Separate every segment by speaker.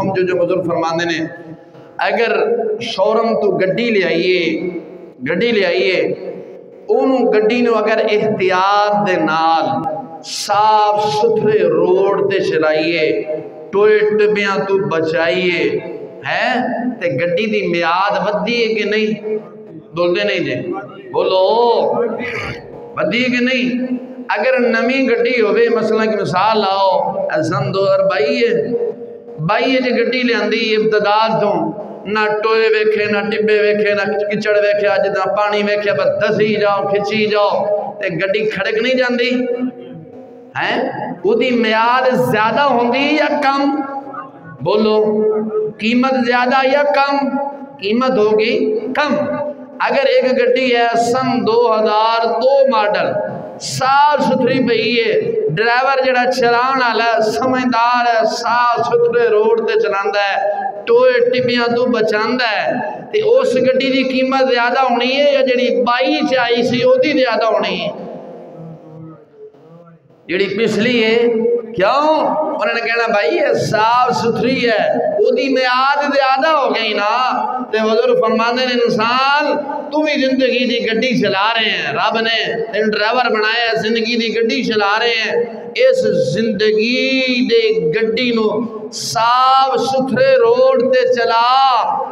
Speaker 1: سمجھو جو بزرگ فرماندے نے اگر شورم تو گڈی لے آئیے انہوں گڈی نو اگر احتیاط دے نال صاف ستھرے روڈ تے چلائیے ٹوئے ٹبیاں تو بچائیے تے گڈی دی میعاد ودی ہے کہ نہیں بول دے نہیں جے بولو ودی ہے کہ نہیں اگر نمی گڈی ہوئے مثلا کی مثال لاؤ سن 2022 جے گڈی لے آندی ابتداد تو نہ ٹوئے ویکھے نہ ٹبے ویکھے نہ کچڑ ویکھے آج نہ پانی ویکھے بس دسی جاؤ کھچی جاؤ تے گڈی کھڑک نہیں جاندی وہ دی میعاد زیادہ ہوندی یا کم بولو قیمت زیادہ یا کم قیمت ہوگی کم اگر ایک گڈی ہے سن 2002 ماڈل صاف ستھری پئی ہے ڈرائیور جڑا چلان والا ہے سمجھدار ہے صاف ستھرے روڈ تے چلاندا ہے ٹوئے ٹبیاں تو بچاندا ہے تے اس گڈی دی قیمت زیادہ ہونی ہے یا جڑی 22 چ آئی سی او دی زیادہ ہونی ہے جڑی پچھلی ہے کیوں انہوں نے کہنا بھائی یہ صاف ستھری ہے وہ دی میعاد زیادہ ہو گئی نا تے بزرگ فرماندے نے انسان تم ہی زندگی دی گڈی چلا رہے ہیں رب نے ان ڈرائیور بنایا ہے زندگی دی گڈی چلا رہے ہیں اس زندگی دی گڈی نو صاف ستھرے روڈ تے چلا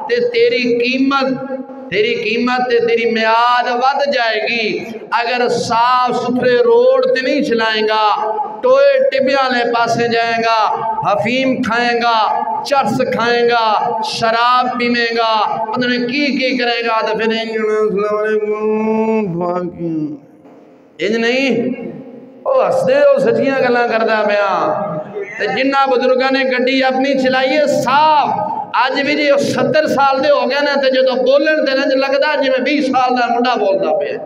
Speaker 1: تے تیری قیمت تے تیری میعاد ود جائے گی اگر صاف ستھرے روڈ تے نہیں چلائیں گا ٹوئے ٹبیاں لے پاسے جائیں گا حفیم کھائیں گا چرس کھائیں گا شراب پیمیں گا پتہ نہیں کی کرے گا تو پھر السلام علیکم انج نہیں وہ ہستے ہو سچیاں گلاں کردا پیا تے جنہ بزرگاں نے گڈی اپنی چلائیے صاف آج بھی جی 70 سال دے ہو گیا نا تے جو بولن تے نہ لگدا جی میں 20 سال دا منڈا بولدا پیا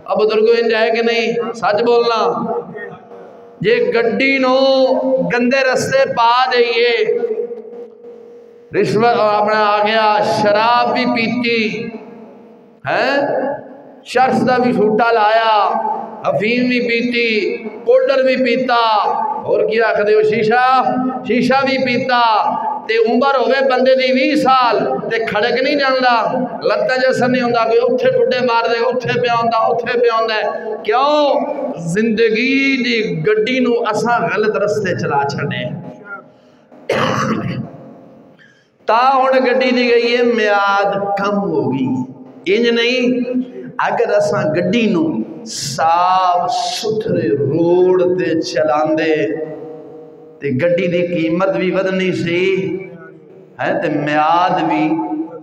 Speaker 1: اب بزرگوں انج ہے کہ نہیں سچ بولنا جے گڈی نو گندے رستے پا دئیے رشوت اپنا آ گیا شراب بھی پیتی شخص دا بھی چھوٹا لایا افیم بھی پیتی پوڈر بھی پیتا اور کیا آخدے ہو شیشہ بھی پیتا تے عمر ہوئے بندے دی 20 سال تے کھڑک نہیں جاندا لتا جیسا نہیں ہوندہ کوئی اٹھے ٹھڈے مار دے اٹھے پہ آندا ہے کیوں زندگی دی گڈی نو اساں غلط رستے چلا چھڑے تا ہون گڈی دی گئی ہے میعاد کم ہوگی انج نہیں اگر اساں گڈی نو صاف ستھرے روڈ تے چلاندے تے گڈی دی قیمت بھی ودنی سی تے میعاد بھی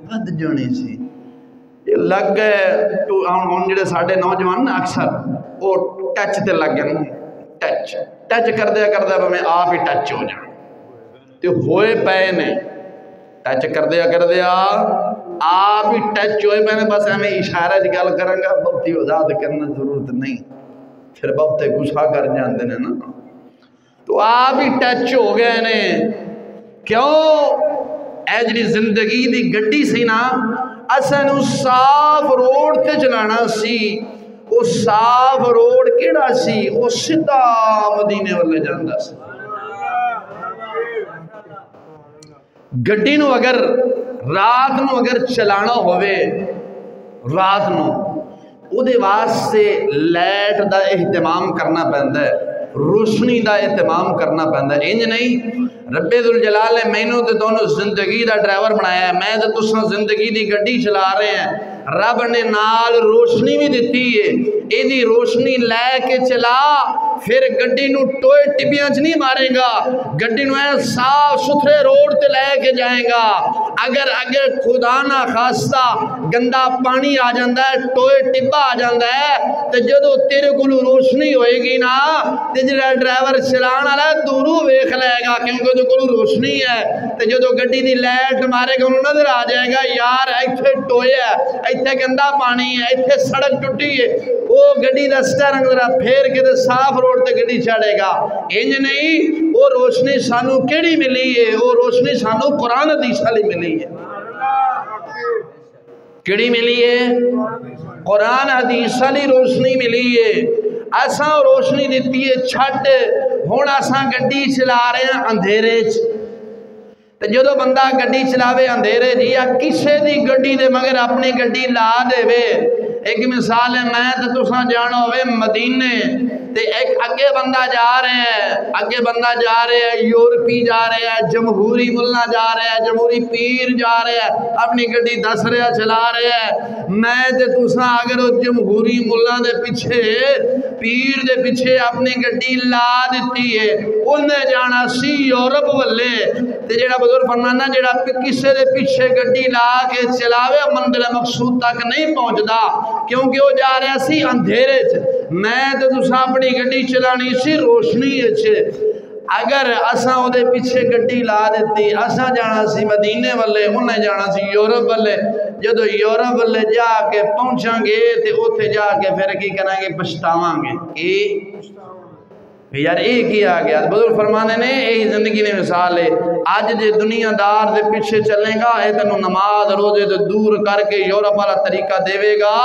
Speaker 1: ود جانی سی یہ لگ گئے تو ہن جڑے ساڈے نوجوان نا اکثر وہ ٹچ تے لگ گئے ٹچ کردے میں آپ ہی ٹچ ہو جانا تے ہوئے پے نے ٹچ کردے آپ ہی ٹچ ہوئے میں نے بس ہمیں اشارہ گل کروں گا بہت ہی وضاحت کرنا ضرورت نہیں پھر بہت غصہ کر جاندے نے نا تو آپ ہی ٹچ ہو گئے نے کیوں اے جڑی زندگی دی گڈی سی نا اسانو صاف روڈ تے چلانا سی وہ صاف روڈ کیڑا سی وہ سیدھا مدینے والے جاندا سی گڈی نو اگر رات نو اگر چلانا ہوئے رات نو او دے واسطے لائٹ دا اہتمام کرنا پہندا ہے روشنی دا اہتمام کرنا پہندا ہے انج نہیں رب ذوالجلال نے مینوں تے دونوں زندگی دا ڈرائیور بنایا ہے میں تے تساں زندگی دی گڈی چلا رہے ہیں رب نے نال روشنی بھی دیتی ہے اے دی روشنی لے کے چلا پھر گڈی نو ٹوئے ٹبیاں چ نہیں مارے گا گڈی نو صاف ستھرے روڈ تے لے کے جائے گا اگر خدا نہ خواستہ گندا پانی آ جاندا ہے ٹوئے ٹبا آ جاندا ہے تے جدو تیرے کولو روشنی ہوئے گی نا تے جڑا ڈرائیور چلان والا دوروں ویکھ لے گا کیونکہ دے کولو روشنی ہے تے جدو گڈی دی لائٹ مارے گا انہوں نظر آ جائے گا یار ایتھے ٹوئے ہے ایتھے گندا پانی ہے ایتھے سڑک ٹوٹی ہے وہ گڈی دا سٹیئرنگ ذرا پھیر کے تے صاف روڈ تے گڈی چڑھے گا انج نہیں وہ روشنی سانو کیڑی ملی ہے وہ روشنی سانو قرآن حدیث والی ملی ہے کیڑی ملی ہے قرآن حدیث والی روشنی ملی ہے اساں روشنی دیتی ہے چھٹ ہن اساں گڈی چلا رہے ہیں اندھیرے چ تے جدو بندہ گڈی چلاوے اندھیرے جی یا کسے دی گڈی دے مگر اپنی گڈی لا دے وے. ایک مثال ہے میں تے تساں جانو ہوئے مدینے تے ایک اگے بندہ جا رہے ہیں یورپی جا رہے ہیں جمہوری ملنا جا رہے ہیں جمہوری پیر جا رہے ہیں اپنی گڈی دس رہے چلا رہے ہیں. میں تے تساں اگر وہ جمہوری ملنا دے پیچھے پیر دے پیچھے اپنی گڈی لا دیتی ہے انہیں جانا سی یورپ والے. تے جڑا بزرگ فرمانا جڑا کسے دے پیچھے گڈی لا کے چلاوے منزل مقصود تک نہیں پہنچدا کیونکہ وہ جا رہا سی اندھیرے چ. میں تے تساں اپنی گڈی چلانی سی روشنی چ. اگر اساں او دے پیچھے گڈی لا دیتی اساں جانا سی مدینے والے انہیں جانا سی یورپ والے. جدو یورپ والے جا کے پہنچاں گے تے اوتھے جا کے پھر کی کریں گے پچھتاواں گے کہ یار ایک ہی آ گیا. بزرگ فرمانے نے یہی زندگی نے مثال ہے. آج جے دنیا دار دے پیچھے چلیں گا اے تینوں نماز روزے تو دور کر کے یورپ والا طریقہ دے گا.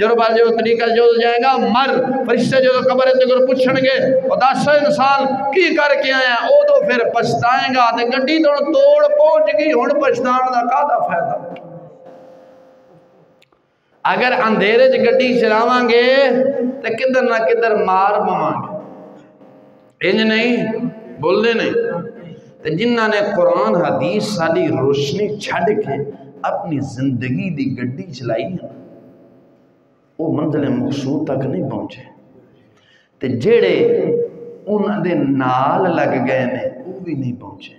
Speaker 1: یورپ والا جو طریقہ جو جائے گا مر فرشتے جو قبر تے گر پوچھن گے او دس انسان کی کر کے آیا او تو پھر پچھتائیں گا تے گڈی تو توڑ پہنچ گئی ہن پچھتان دا کادا فائدہ. اگر اندھیرے چ گڈی چلاواں گے تے کدھر نہ کدھر مار پواں گے. انج نہیں بول دے نہیں. تے جنہاں نے قرآن حدیث ساری روشنی چھڑ کے اپنی زندگی دی گڈی چلائی ہے وہ منزل مقصود تک نہیں پہنچے. تے جڑے انہاں دے نال لگ گئے نے وہ بھی نہیں پہنچے.